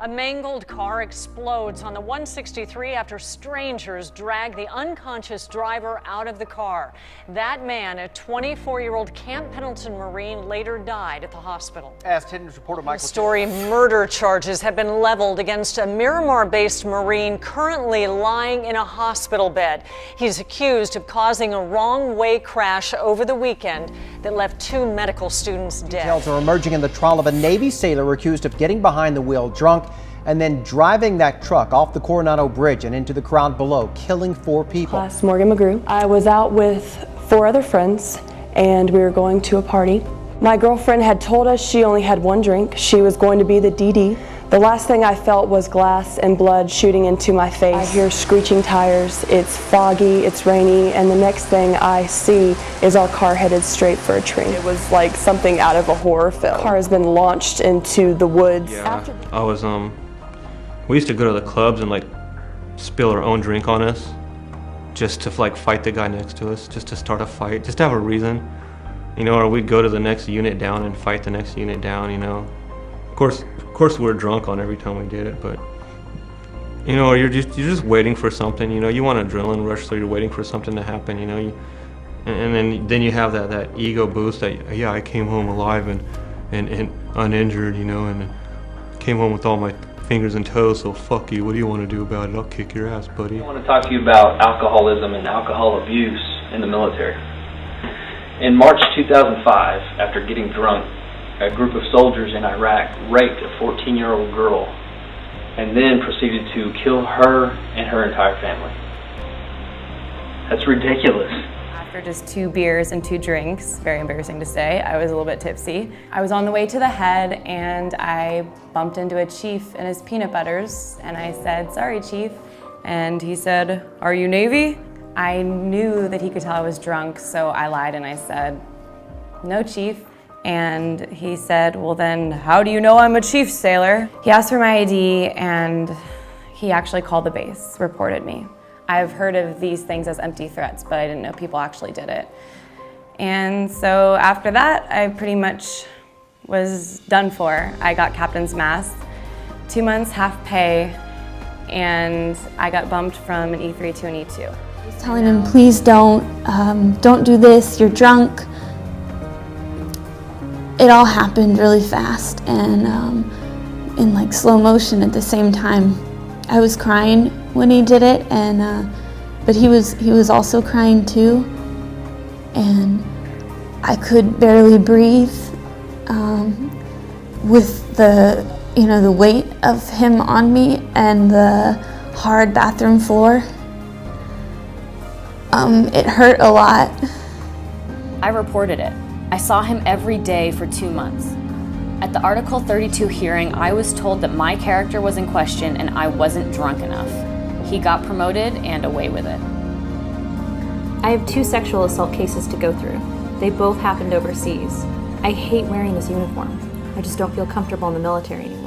A mangled car explodes on the 163 after strangers drag the unconscious driver out of the car. That man, a 24-year-old Camp Pendleton Marine, later died at the hospital. As 10 News reporter Michael Story murder charges have been leveled against a Miramar-based Marine currently lying in a hospital bed. He's accused of causing a wrong-way crash over the weekend that left 2 medical students dead. Details are emerging in the trial of a Navy sailor accused of getting behind the wheel drunk and then driving that truck off the Coronado Bridge and into the crowd below, killing 4 people. Morgan McGrew. I was out with 4 other friends and we were going to a party. My girlfriend had told us she only had 1 drink. She was going to be the DD. The last thing I felt was glass and blood shooting into my face. I hear screeching tires, it's foggy, it's rainy, and the next thing I see is our car headed straight for a tree. It was like something out of a horror film. The car has been launched into the woods. Yeah, I was, we used to go to the clubs and like spill our own drink on us just to like fight the guy next to us, just to start a fight, just to have a reason, you know, or we'd go to the next unit down and fight the next unit down, you know. Of course we were drunk on every time we did it, but you know, you're just waiting for something, you know, you want adrenaline rush, so you're waiting for something to happen, you know, and then you have that ego boost that, yeah, I came home alive and uninjured, you know, and came home with all my fingers and toes, so fuck you, what do you want to do about it? I'll kick your ass, buddy. I want to talk to you about alcoholism and alcohol abuse in the military. In March 2005, after getting drunk, a group of soldiers in Iraq raped a 14-year-old girl and then proceeded to kill her and her entire family. That's ridiculous. After just 2 beers and 2 drinks, very embarrassing to say, I was a little bit tipsy. I was on the way to the head and I bumped into a chief and his peanut butters and I said, "Sorry, chief." And he said, "Are you Navy?" I knew that he could tell I was drunk, so I lied and I said, "No, chief." And he said, "Well then, how do you know I'm a chief, sailor?" He asked for my ID and he actually called the base, reported me. I've heard of these things as empty threats, but I didn't know people actually did it. And so after that, I pretty much was done for. I got captain's mast, 2 months half pay, and I got bumped from an E3 to an E2. I was telling him, "Please don't do this, you're drunk." It all happened really fast and in like slow motion at the same time. I was crying when he did it, and but he was also crying too, and I could barely breathe with the weight of him on me and the hard bathroom floor. It hurt a lot. I reported it. I saw him every day for 2 months. At the Article 32 hearing, I was told that my character was in question and I wasn't drunk enough. He got promoted and away with it. I have 2 sexual assault cases to go through. They both happened overseas. I hate wearing this uniform. I just don't feel comfortable in the military anymore.